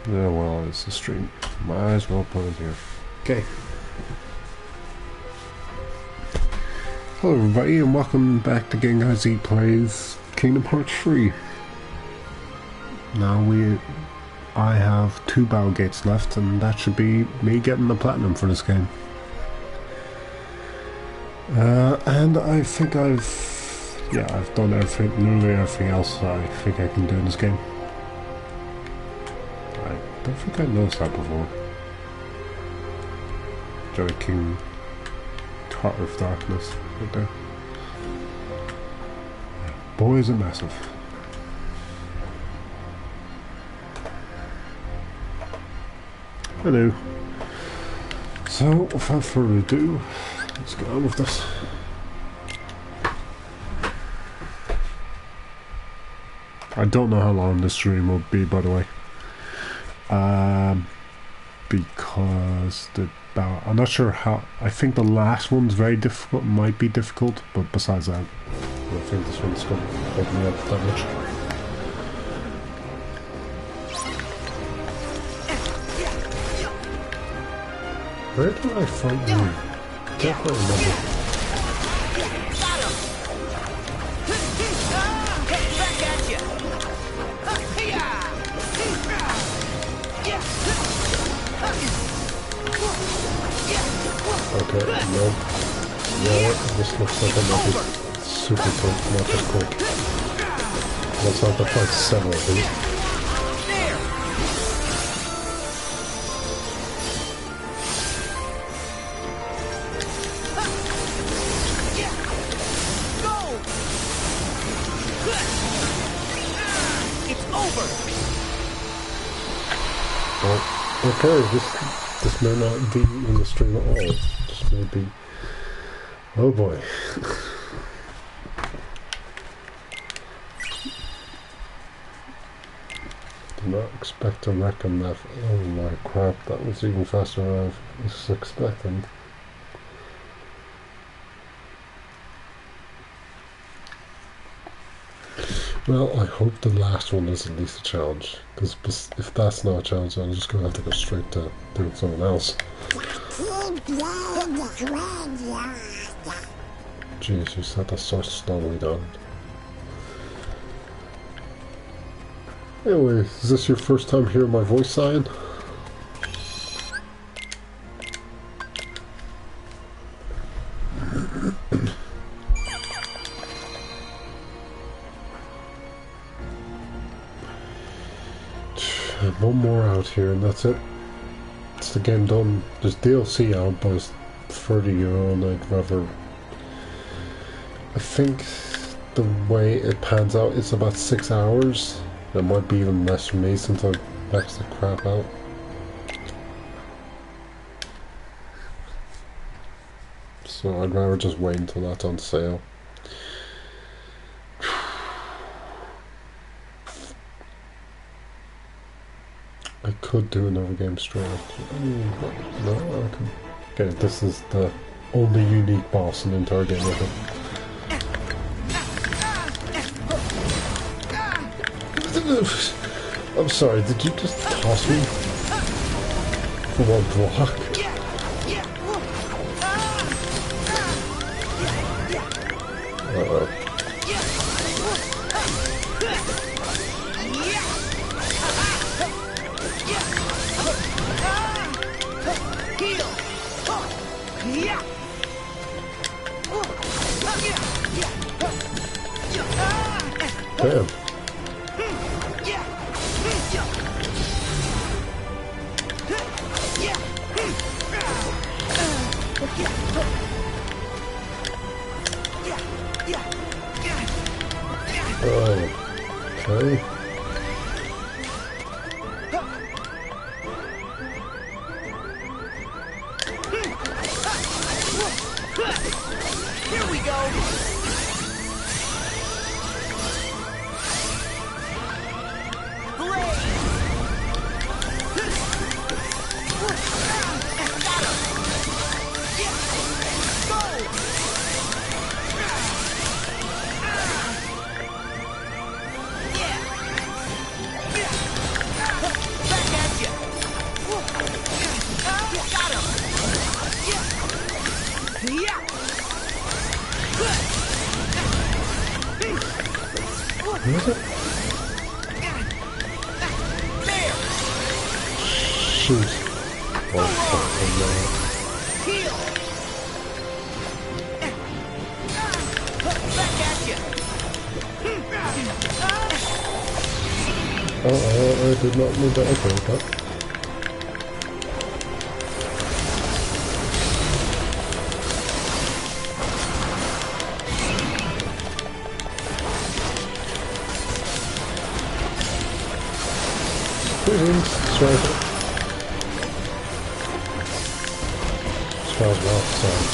Yeah, well, it's a stream. Might as well put it here. Okay. Hello everybody and welcome back to Gengar Z Plays Kingdom Hearts 3. Now I have 2 Battlegates left and that should be me getting the platinum for this game. And I think I've done nearly everything else I think I can do in this game. I don't think I noticed that before. Joy King Heart of Darkness right there. Boy, is it massive. Hello. So, without further ado, let's get on with this. I don't know how long this stream will be, by the way. Because I'm not sure how. I think the last one's very difficult, might be difficult, but besides that, I don't think this one's going to hold me up that much. Where did I fight you? Can't quite remember. Okay, no. Yeah, this looks like I might be super tough, not that quick. Let's have to fight several of these. It's over. Oh, okay, this may not be in the stream at all. This may be... Oh boy. Did not expect to wreck him that... Oh my crap, that was even faster than I was expecting. Well, I hope the last one is at least a challenge, because if that's not a challenge, I'm just going to have to go straight to doing something else. Jeez, you said that so slowly down. Anyway, is this your first time hearing my voice, Cyan? One more out here and that's it. It's the game done. There's DLC out, but it's €30 and I'd rather... I think the way it pans out, it's about 6 hours. It might be even less for me since I maxed the crap out. So I'd rather just wait until that's on sale. I could do another game straight after. No, I can. Okay, this is the only unique boss in the entire game, I think. I'm sorry, did you just toss me for one block? Uh-oh. Damn. Oh, okay. Here we go. Was it? Shoot. Oh, no. I did not mean that. Okay, okay. Greetings, Striker. Smells well, sorry.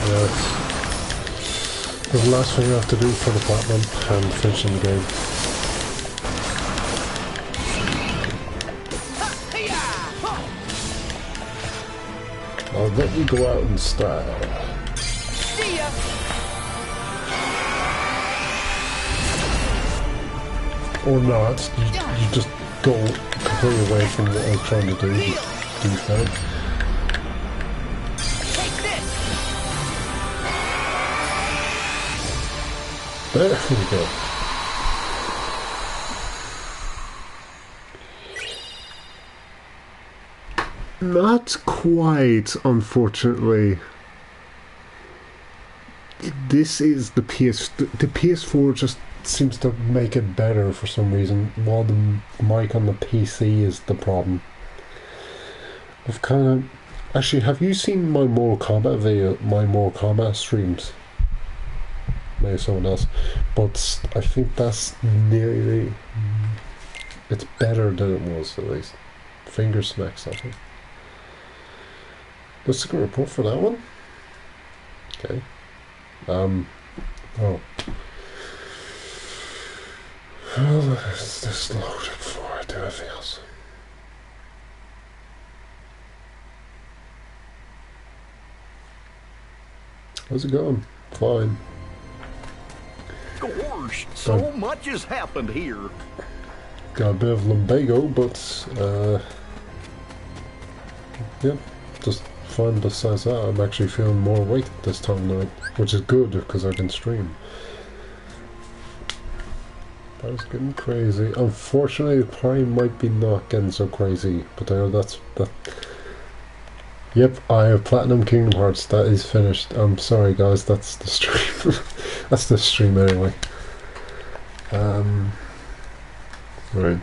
Yeah, it's the last thing I have to do for the platinum and finishing the game. I'll let you go out in style. See ya. Or not, you just go completely away from what I was trying to do. Douchebag. Take this. There we go. Not quite, unfortunately. This is the PS4 just seems to make it better for some reason, while the mic on the PC is the problem. I've kind of... Actually, have you seen my Mortal Kombat video, my Mortal Kombat streams? Maybe someone else. But I think that's nearly... It's better than it was, at least. Finger smacks, I think. Let's take a report for that one. Okay. Oh. Well, let's just load it before I do anything else. How's it going? Fine. Gosh, so much has happened here. Got a bit of lumbago, but yeah, just fine besides that. I'm actually feeling more awake this time now, which is good because I can stream. That was getting crazy. Unfortunately, the party might be not getting so crazy, but that's that. Yep, I have Platinum Kingdom Hearts. That is finished. I'm sorry, guys. That's the stream. That's the stream anyway. Right.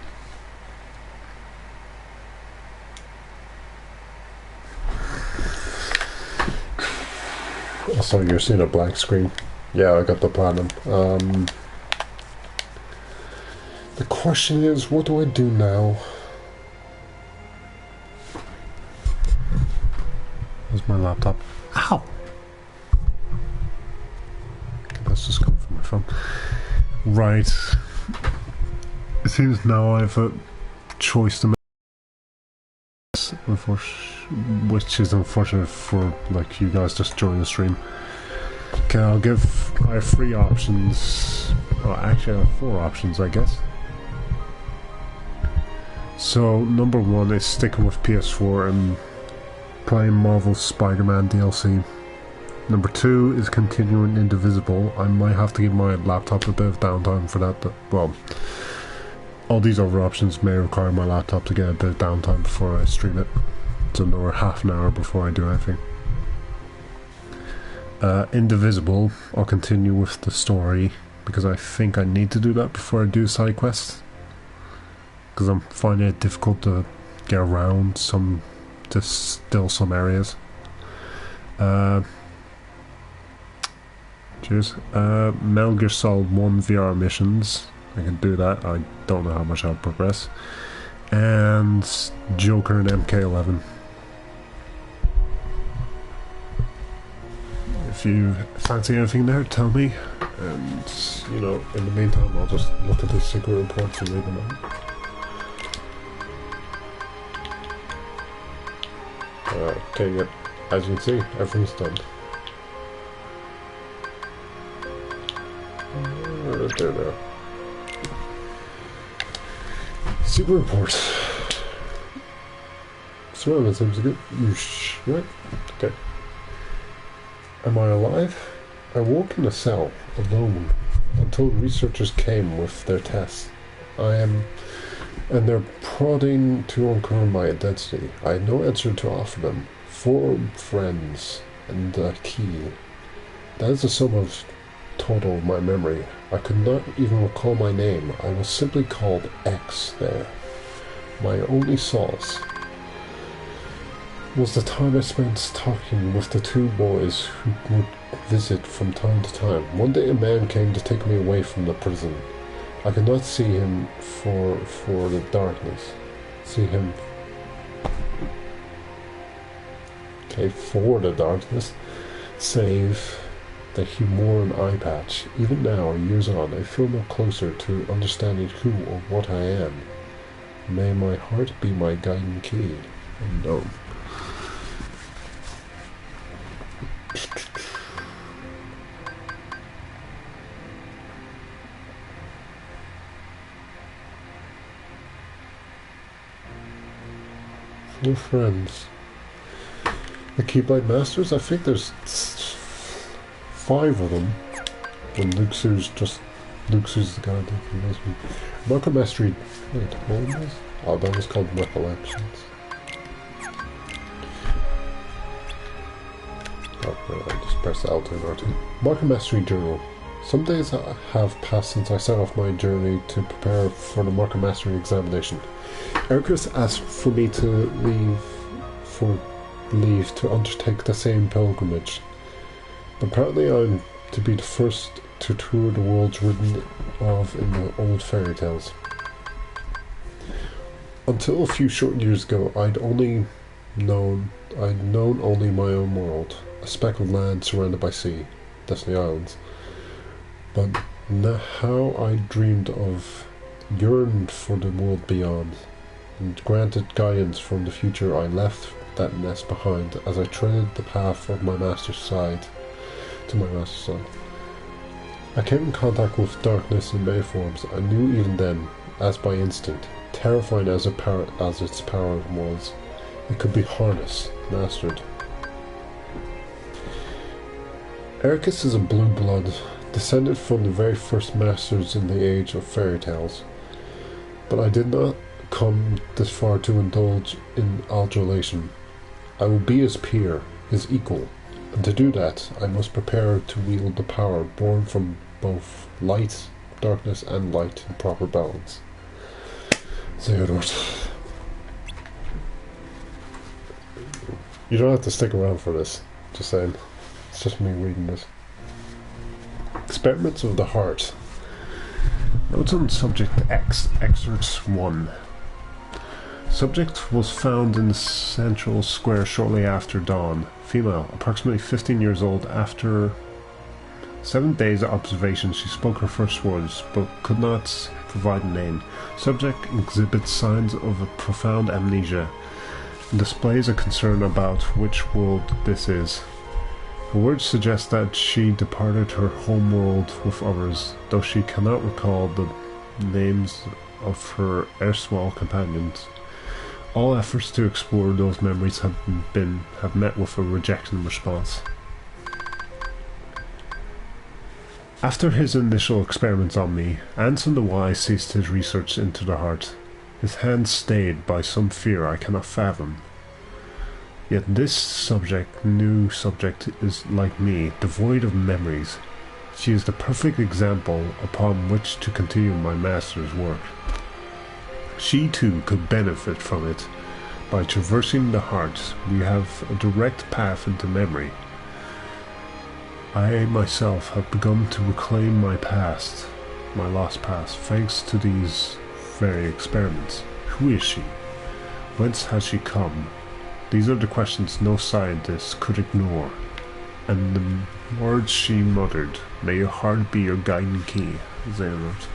Also, you're seeing a blank screen. Yeah, I got the platinum. The question is, what do I do now? Where's my laptop? Ow! That's just come from my phone. Right. It seems now I have a choice to make, which is unfortunate for like you guys just joining the stream. Okay, I have 3 options. Well, actually I have 4 options, I guess. So number 1 is sticking with PS4 and playing Marvel's Spider-Man DLC. Number 2 is continuing Indivisible. I might have to give my laptop a bit of downtime for that, but, well, all these other options may require my laptop to get a bit of downtime before I stream it. So another half an hour before I do anything. Indivisible, I'll continue with the story because I think I need to do that before I do side quests. Because I'm finding it difficult to get around some areas. Cheers. Metal Gear Solid 1 VR missions. I can do that. I don't know how much I'll progress. And Joker and MK11. If you fancy anything there, tell me. And, you know, in the meantime, I'll just look at the secret reports and leave them out. Okay, yep. As you can see, everything's done. There now. Secret report. Surrounding seems good. Right? Okay. Am I alive? I woke in a cell, alone, until researchers came with their tests. And they're prodding to uncover my identity. I had no answer to offer them. 4 friends, and a key. That is the sum of total of my memory. I could not even recall my name. I was simply called X there. My only solace was the time I spent talking with the 2 boys who would visit from time to time. One day a man came to take me away from the prison. I could not see him for the darkness. See him. Okay, for the darkness. Save that he wore an eye patch. Even now, years on, I feel no closer to understanding who or what I am. May my heart be my guiding key. Unknown. No friends. The Keyblade Masters? I think there's 5 of them. When Luxu's the guy that knows me. Marco Mastery. Wait, what was this? Oh, that was called Recollections. Oh, right, I just pressed Alt and R2. Marco Mastery Journal. Some days have passed since I set off my journey to prepare for the Marco Mastery examination. Ericus asked for me to leave to undertake the same pilgrimage. Apparently I'm to be the first to tour the worlds written of in the old fairy tales. Until a few short years ago, I'd known only my own world, a speck of land surrounded by sea, Destiny Islands. But how I dreamed of, yearned for the world beyond, and granted guidance from the future, I left that nest behind as I treaded the path of my master's side. I came in contact with darkness in many forms. I knew even then, as by instinct, terrifying as its power was, it could be harnessed, mastered. Ericus is a blue blood, descended from the very first masters in the age of fairy tales. But I did not come this far to indulge in adulation. I will be his peer, his equal, and to do that I must prepare to wield the power born from both light, darkness, and light in proper balance. Theodore. You don't have to stick around for this, just saying. It's just me reading this. Experiments of the Heart. Notes on Subject X, Excerpt 1. Subject was found in the central square shortly after dawn. Female, approximately 15 years old. After 7 days of observation, she spoke her first words, but could not provide a name. Subject exhibits signs of a profound amnesia, and displays a concern about which world this is. Her words suggest that she departed her home world with others, though she cannot recall the names of her erstwhile companions. All efforts to explore those memories have met with a rejection response. After his initial experiments on me, Anson the Wise ceased his research into the heart, his hands stayed by some fear I cannot fathom. Yet this new subject is like me, devoid of memories. She is the perfect example upon which to continue my master's work. She too could benefit from it. By traversing the heart, we have a direct path into memory. I myself have begun to reclaim my past, my lost past, thanks to these very experiments. Who is she? Whence has she come? These are the questions no scientist could ignore. And the words she muttered, "May your heart be your guiding key," Xehanort.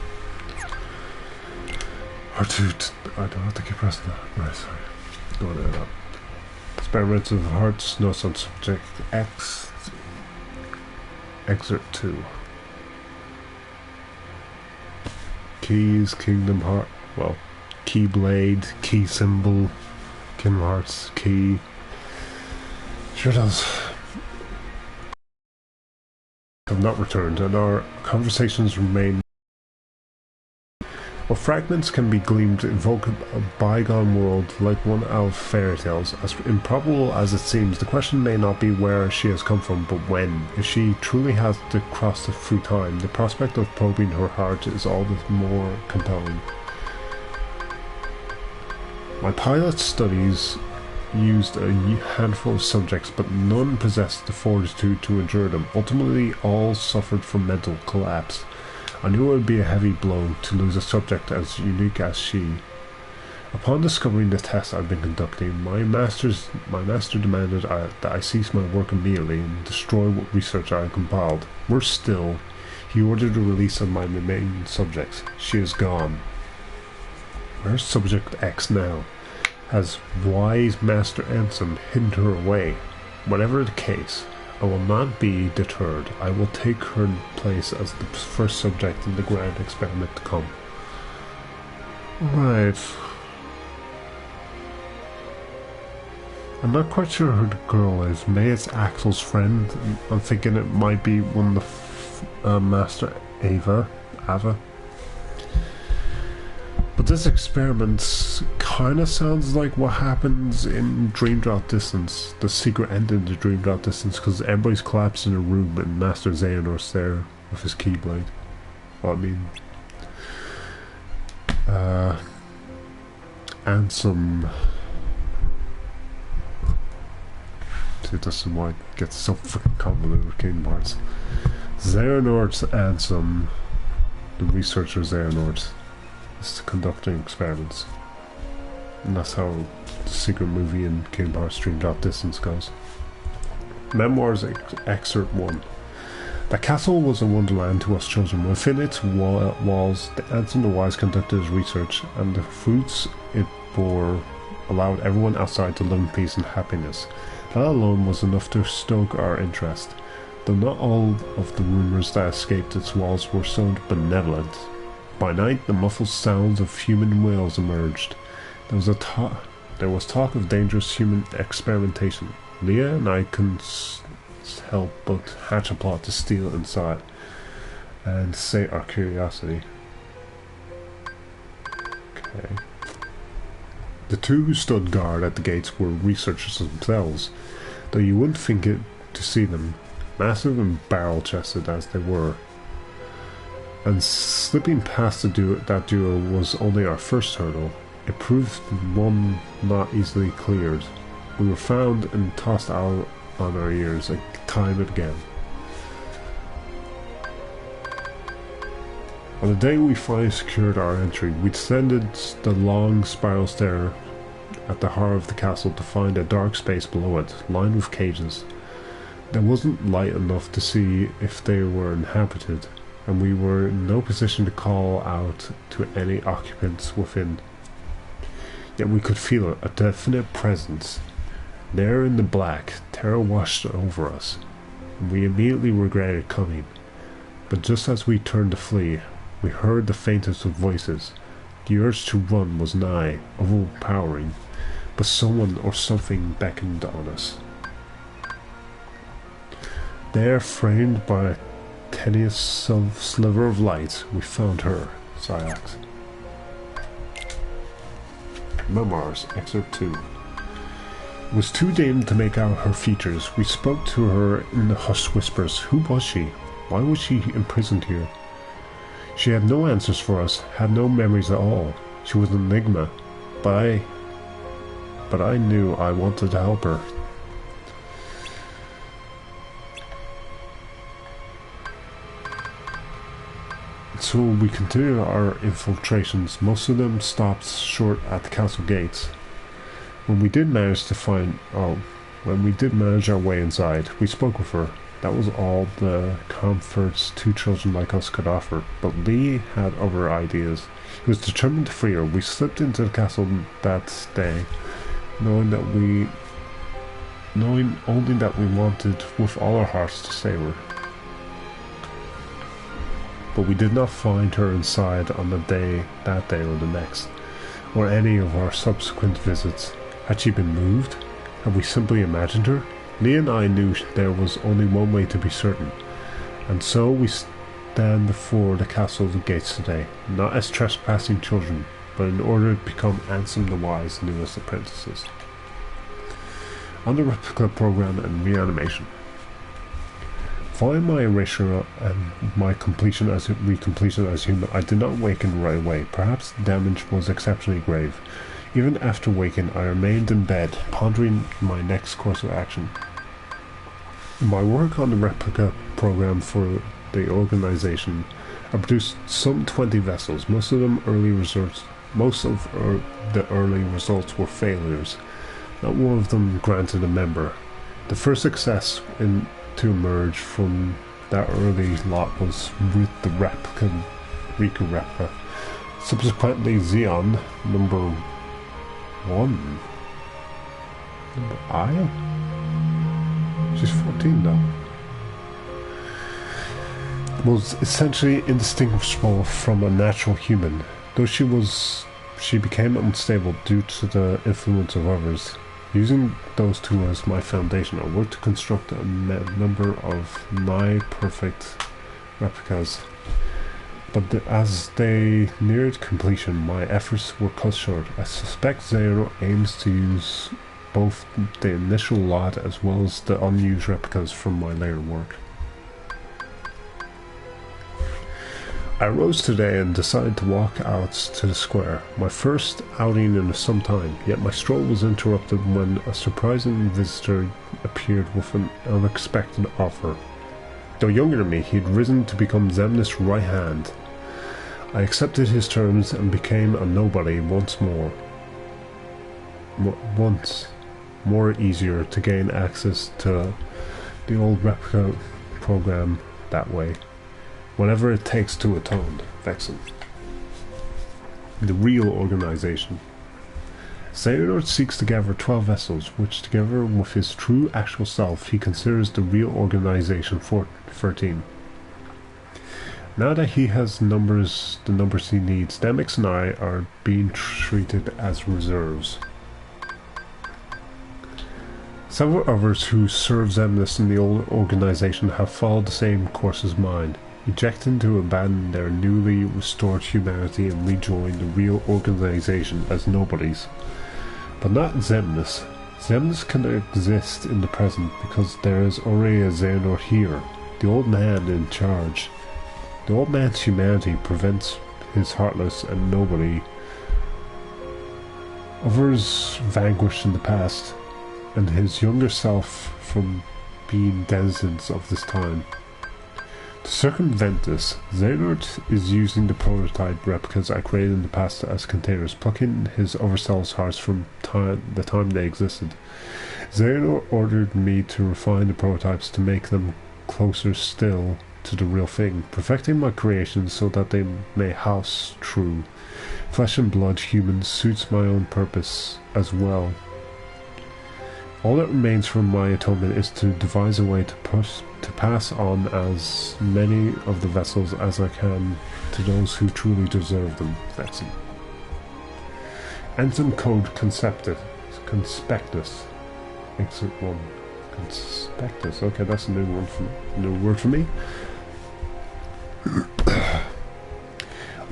R2, I don't have to keep pressing that. Right, sorry. Go there now. Experiments of Hearts, notes on Subject X. Excerpt 2. Keys, Kingdom Heart. Well, Keyblade, Key Symbol, Kingdom Hearts, Key. Sure does. Have not returned, and our conversations remain. While fragments can be gleaned evoke a bygone world like one of fairy tales, as improbable as it seems, the question may not be where she has come from, but when. If she truly has to cross through time, the prospect of probing her heart is all the more compelling. My pilot studies used a handful of subjects, but none possessed the fortitude to endure them. Ultimately, all suffered from mental collapse. I knew it would be a heavy blow to lose a subject as unique as she. Upon discovering the test I'd been conducting, my master demanded that I cease my work immediately and destroy what research I had compiled. Worse still, he ordered the release of my remaining subjects. She is gone. Where's Subject X now? Has wise Master Anson hidden her away? Whatever the case, I will not be deterred. I will take her place as the first subject in the grand experiment to come. Right. I'm not quite sure who the girl is. Maybe it's Axel's friend. I'm thinking it might be one of the Master Ava. But this experiment kind of sounds like what happens in Dream Drop Distance, the secret ending to Dream Drop Distance, because everybody's collapsed in a room and Master Xehanort's there with his Keyblade. Well, I mean, Ansem. See, this is why it gets so freaking convoluted with Kingdom Hearts. Xehanort's Ansem, the researcher Xehanort, is conducting experiments. And that's how the secret movie in Kingdom Hearts Dream Drop Distance goes. Memoirs Excerpt 1. The castle was a wonderland to us children. Within its walls, the Ansem the Wise conducted his research, and the fruits it bore allowed everyone outside to live in peace and happiness. That alone was enough to stoke our interest, though not all of the rumours that escaped its walls were so benevolent. By night, the muffled sounds of human wails emerged. There was talk of dangerous human experimentation. Leah and I couldn't help but hatch a plot to steal inside and sate our curiosity. Okay. The two who stood guard at the gates were researchers themselves, though you wouldn't think it to see them, massive and barrel-chested as they were. And slipping past that duo was only our first hurdle. It proved one not easily cleared. We were found and tossed out on our ears, time and again. On the day we finally secured our entry, we descended the long spiral stair at the heart of the castle to find a dark space below it, lined with cages. There wasn't light enough to see if they were inhabited, and we were in no position to call out to any occupants within. Yet we could feel a definite presence. There in the black, terror washed over us, and we immediately regretted coming. But just as we turned to flee, we heard the faintest of voices. The urge to run was nigh, overpowering, but someone or something beckoned on us. There, framed by a tenuous sliver of light, we found her, Syax. Memoirs, Excerpt 2. It was too dim to make out her features. We spoke to her in the hushed whispers. Who was she? Why was she imprisoned here? She had no answers for us, had no memories at all. She was an enigma, but I knew I wanted to help her. So we continued our infiltrations. Most of them stopped short at the castle gates. When we did manage our way inside, we spoke with her. That was all the comforts two children like us could offer. But Lee had other ideas. He was determined to free her. We slipped into the castle that day, knowing only that we wanted with all our hearts to save her. But we did not find her inside on that day or the next, or any of our subsequent visits. Had she been moved? Had we simply imagined her? Lee and I knew there was only one way to be certain, and so we stand before the castle gates today, not as trespassing children, but in order to become Ansem the Wise newest apprentices. On the replica program and reanimation. Following my erasure and my recompletion as human, I did not awaken right away. Perhaps the damage was exceptionally grave. Even after waking, I remained in bed, pondering my next course of action. My work on the replica program for the organization, I produced some 20 vessels, most of the early results were failures. Not one of them granted a member. The first success to emerge from that early lot was with the Riku replica. Subsequently, Xeon, number 1. Number I? She's 14 now. Was essentially indistinguishable from a natural human, though she became unstable due to the influence of others. Using those two as my foundation, I worked to construct a number of nigh-perfect replicas, but as they neared completion, my efforts were cut short. I suspect Zero aims to use both the initial lot as well as the unused replicas from my later work. I rose today and decided to walk out to the square, my first outing in some time, yet my stroll was interrupted when a surprising visitor appeared with an unexpected offer. Though younger than me, he had risen to become Xemnas' right hand. I accepted his terms and became a nobody once more. Once more easier to gain access to the old replica program that way. Whatever it takes to atone, Vexen. The real organization. Xehanort seeks to gather 12 vessels, which together with his true actual self, he considers the real organization for 13. Now that he has the numbers he needs, Demix and I are being treated as reserves. Several others who serve Xemnas in the old organization have followed the same course as mine, ejecting to abandon their newly restored humanity and rejoin the real organization as nobodies. But not Xemnas. Xemnas can exist in the present because there is already a Xehanort here, the old man in charge. The old man's humanity prevents his heartless and nobody. Others vanquished in the past, and his younger self from being denizens of this time. To circumvent this, Xehanort is using the prototype replicas I created in the past as containers, plucking his other selves' hearts from the time they existed. Xehanort ordered me to refine the prototypes to make them closer still to the real thing, perfecting my creations so that they may house true flesh and blood humans suits my own purpose as well. All that remains from my atonement is to devise a way to pass on as many of the vessels as I can to those who truly deserve them. That's it. Anthem Code Conspectus. Exit 1. Conspectus. Okay, that's a new word for me.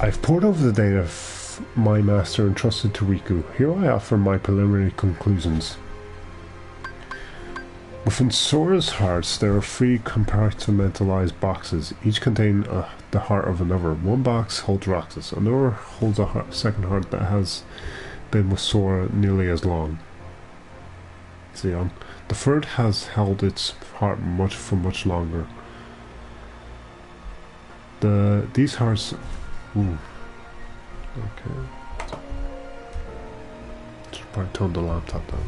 I've poured over the data of my master entrusted to Riku. Here I offer my preliminary conclusions. Within Sora's hearts, there are 3 compartmentalized boxes, each containing the heart of another. One box holds Roxas, another holds a second heart that has been with Sora nearly as long. Xeon. The third has held its heart for much longer. These hearts... Ooh. Okay. Should probably tone the laptop down.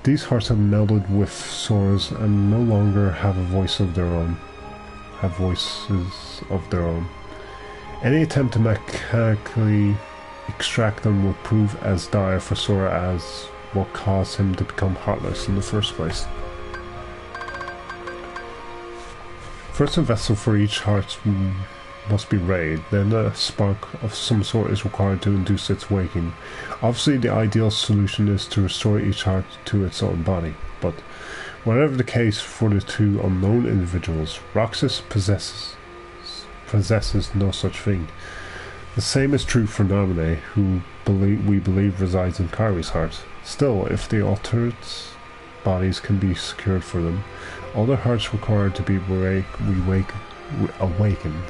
These hearts have melded with Sora's and no longer have voices of their own. Any attempt to mechanically extract them will prove as dire for Sora as what caused him to become heartless in the first place. First, a vessel for each heart must be raid, then a spark of some sort is required to induce its waking. Obviously, the ideal solution is to restore each heart to its own body, but whatever the case for the two unknown individuals, Roxas possesses no such thing. The same is true for Namine, who we believe resides in Kyrie's heart. Still, if the altered bodies can be secured for them, all their hearts required to be awakened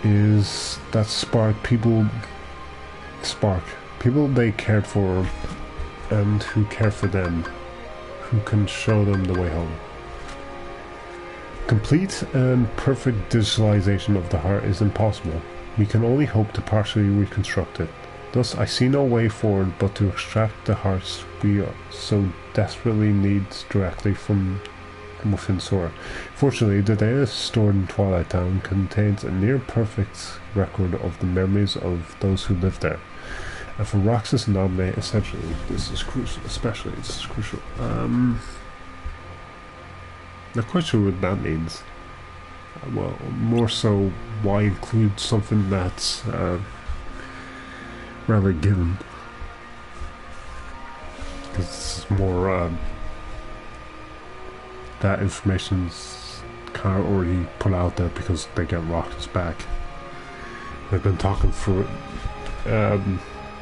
is that people they cared for and who care for them, who can show them the way home. Complete and perfect digitalization of the heart is impossible. We can only hope to partially reconstruct it. Thus, I see no way forward but to extract the hearts we so desperately need directly from within Sora. Fortunately, the data stored in Twilight Town contains a near-perfect record of the memories of those who lived there. And for Roxas and Namine, essentially, this is crucial. Not quite sure what that means. Well, more so, why include something that's rather given? Because it's more that information's kind of already put out there because they get Roxas back. They've been talking through it.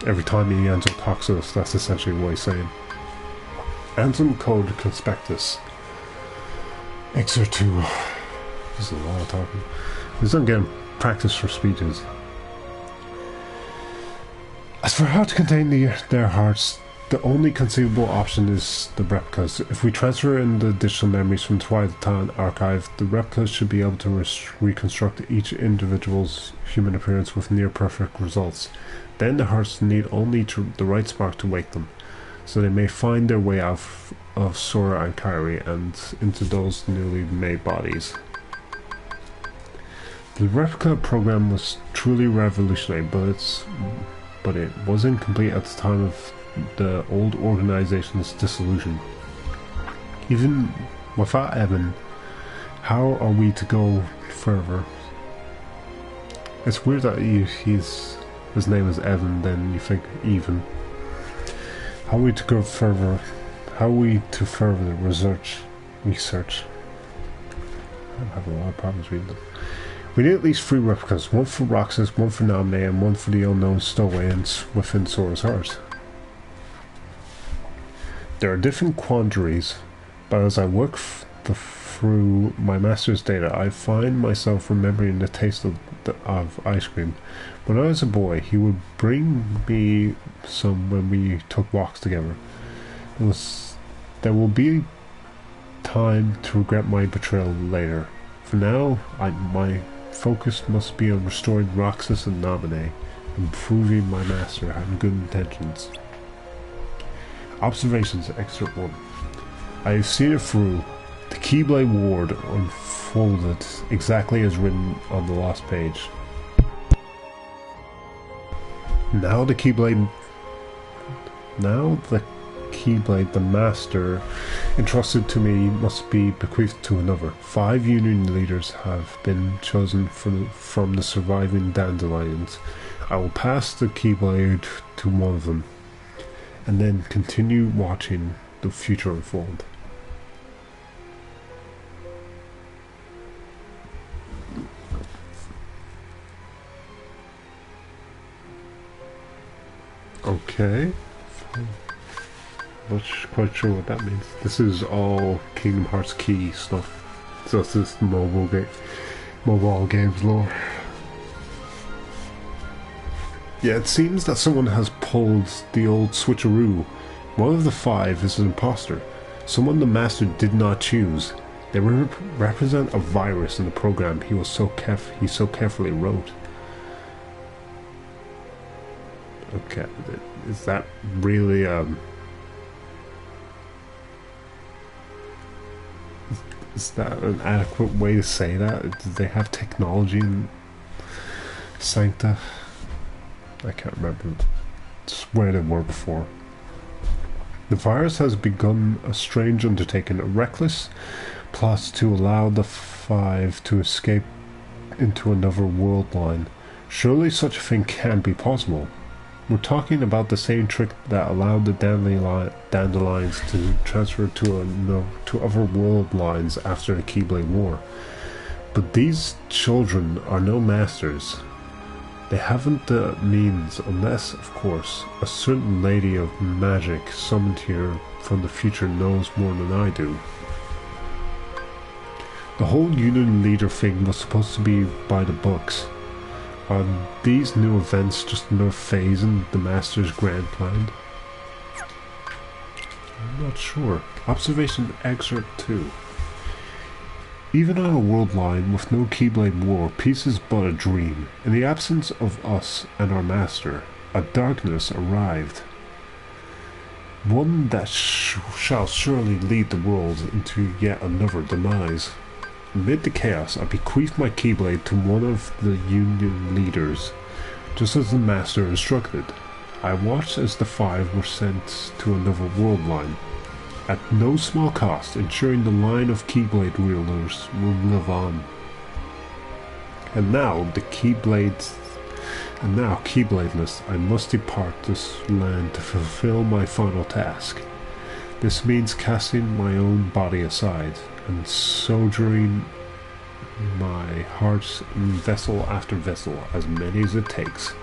Every time Enzo talks to us, that's essentially what he's saying. Anthem Code Conspectus. Excerpt 2. This is a lot of talking. He's not getting practice for speeches. As for how to contain their hearts, the only conceivable option is the replicas. If we transfer in the digital memories from Twilight Town archive, the replicas should be able to reconstruct each individual's human appearance with near-perfect results. Then the hearts need only the right spark to wake them, so they may find their way out of Sora and Kyrie and into those newly made bodies. The replica program was truly revolutionary, but it wasn't complete at the time of the old organization's dissolution. Even without Evan, how are we to go further? It's weird that his name is Evan, then you think even. How are we to go further? How are we to further research? I'm having a lot of problems reading them. We need at least 3 replicas, one for Roxas, one for Namine, and one for the unknown stowaways within Sora's heart. There are different quandaries, but as I work through my master's data, I find myself remembering the taste of ice cream. When I was a boy, he would bring me some when we took walks together. There will be time to regret my betrayal later. For now, my focus must be on restoring Roxas and Namine, and proving my master had good intentions. Observations, Excerpt 1. I have seen it through. The Keyblade Ward unfolded exactly as written on the last page. Now the Keyblade, the master entrusted to me must be bequeathed to another. 5 union leaders have been chosen from the surviving dandelions. I will pass the Keyblade to one of them, and then continue watching the future unfold. Okay. Not quite sure what that means. This is all Kingdom Hearts Key stuff. So it's just mobile games lore. Yeah, it seems that someone has pulled the old switcheroo. One of the 5 is an imposter. Someone the master did not choose. They represent a virus in the program he so carefully wrote. Okay, is that really is that an adequate way to say that? Do they have technology in Sancta? I can't remember. It's where they were before. The virus has begun a strange undertaking, a reckless plot to allow the 5 to escape into another world line. Surely such a thing can't be possible. We're talking about the same trick that allowed the dandelions to transfer to other world lines after the Keyblade War. But these children are no masters. They haven't the means unless, of course, a certain lady of magic summoned here from the future knows more than I do. The whole Union Leader thing was supposed to be by the books. Are these new events just another phase in the Master's grand plan? I'm not sure. Observation Excerpt 2. Even on a world line with no Keyblade War, peace is but a dream. In the absence of us and our Master, a darkness arrived. One that shall surely lead the world into yet another demise. Amid the chaos, I bequeath my Keyblade to one of the Union leaders, just as the Master instructed. I watched as the 5 were sent to another world line, at no small cost, ensuring the line of Keyblade wielders will live on. And now, Keybladeless, I must depart this land to fulfill my final task. This means casting my own body aside, and sojourning my heart in vessel after vessel, as many as it takes.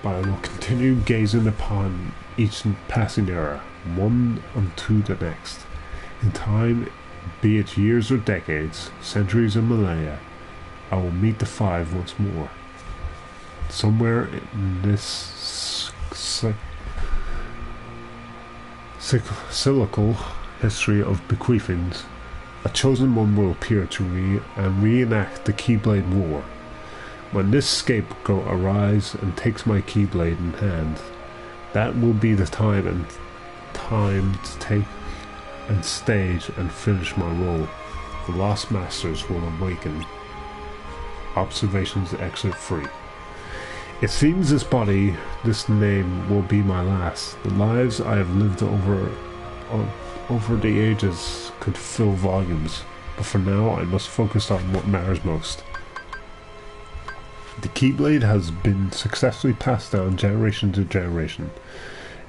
But I will continue gazing upon each passing era, one unto the next. In time, be it years or decades, centuries or millennia, I will meet the 5 once more. Somewhere in this cyclical history of bequeathings, a chosen one will appear to reenact the Keyblade War. When this scapegoat arrives and takes my Keyblade in hand, that will be the time to take and stage and finish my role. The Lost Masters will awaken. Observations Exit 3. It seems this name will be my last. The lives I have lived over the ages could fill volumes, but for now I must focus on what matters most. The Keyblade has been successfully passed down generation to generation,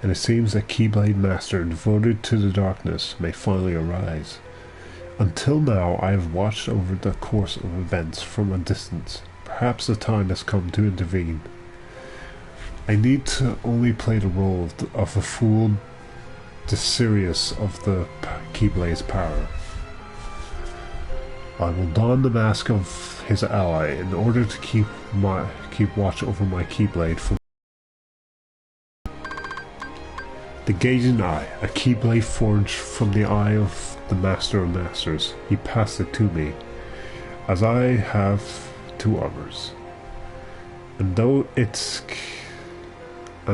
and it seems that Keyblade Master devoted to the darkness may finally arise. Until now I have watched over the course of events from a distance. Perhaps the time has come to intervene. I need to only play the role of a fool desirous of the Keyblade's power. I will don the mask of his ally in order to keep watch over my Keyblade from the gazing eye, a Keyblade forged from the eye of the Master of Masters. He passed it to me, as I have to others. And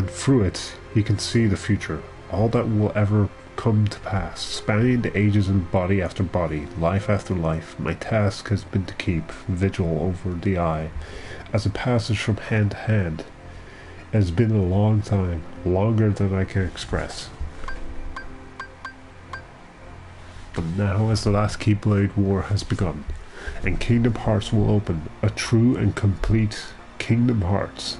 through it, he can see the future, all that will ever come to pass, spanning the ages and body after body, life after life. My task has been to keep vigil over the eye, as it passes from hand to hand. It has been a long time, longer than I can express. But now, as the last Keyblade War has begun, and Kingdom Hearts will open, a true and complete Kingdom Hearts,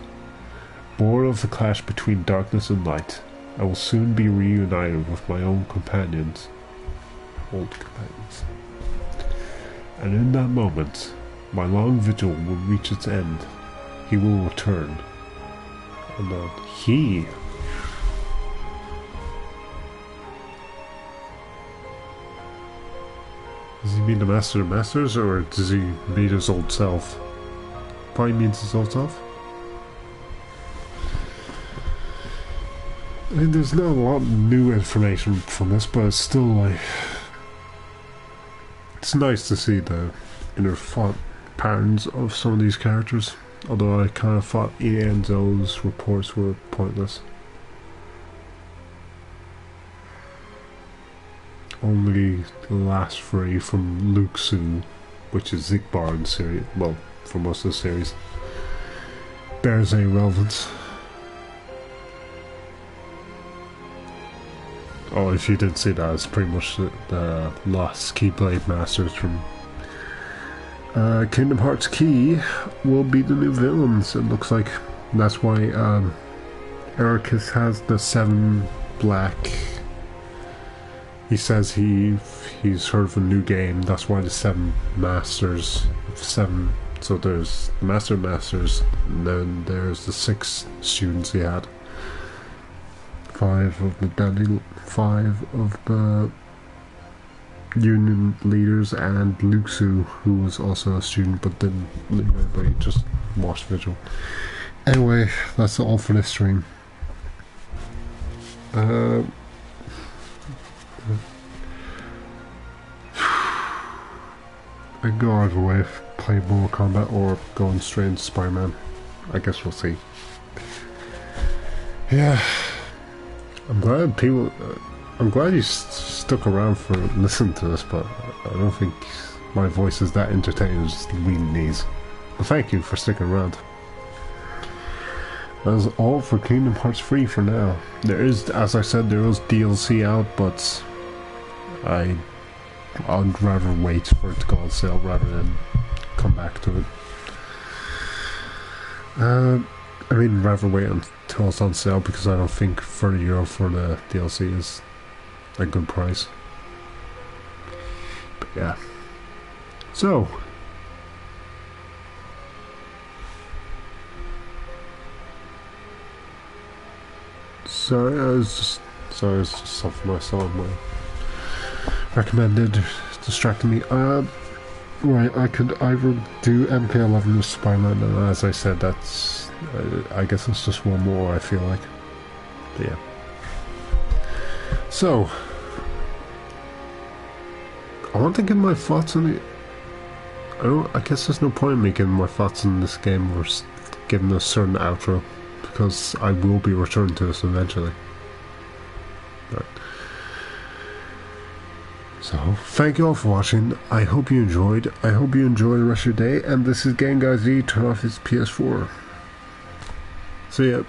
born of the clash between darkness and light, I will soon be reunited with my old companions. And in that moment, my long vigil will reach its end. He will return. And he... Does he mean the Master of Masters, or does he mean his old self? Probably means his old self. I mean, there's not a lot of new information from this, but it's still like... It's nice to see the inner thought patterns of some of these characters, although I kind of thought Enzo's reports were pointless. Only the last three from Luke Su, which is Zigbar in the series, well, for most of the series, bears any relevance. Oh, if you didn't see that, it's pretty much the lost Keyblade Masters from Kingdom Hearts Key will be the new villains, it looks like. That's why Ericus has the 7 black. He says he's heard of a new game, that's why the 7 masters, 7, so there's the Masters, and then there's the 6 students he had. 5 of the Dandy, 5 of the union leaders, and Luxu, who was also a student but didn't leave anybody, just watched Vigil. Anyway, that's all for this stream. I can go either way, play Mortal Kombat or going straight into Spider-Man. I guess we'll see. Yeah, I'm glad people. I'm glad you stuck around for listening to this, but I don't think my voice is that entertaining. Just reading these. But thank you for sticking around. That's all for Kingdom Hearts 3 for now. There is, as I said, there is DLC out, but I'd rather wait for it to go on sale rather than come back to it. I mean, rather wait until it's on sale, because I don't think €30 for the DLC is a good price. But yeah. So, sorry, it's just something I saw on my recommended distracting me. Right, I could either do MK11 or Spider-Man, and as I said, that's I guess it's just one more, I feel like. But yeah. So, I want to give my thoughts on it. I guess there's no point in me giving my thoughts on this game or giving a certain outro, because I will be returning to this eventually. Right. So, thank you all for watching. I hope you enjoyed. I hope you enjoy the rest of your day. And this is Game Guy Z. Turn off his PS4. See ya.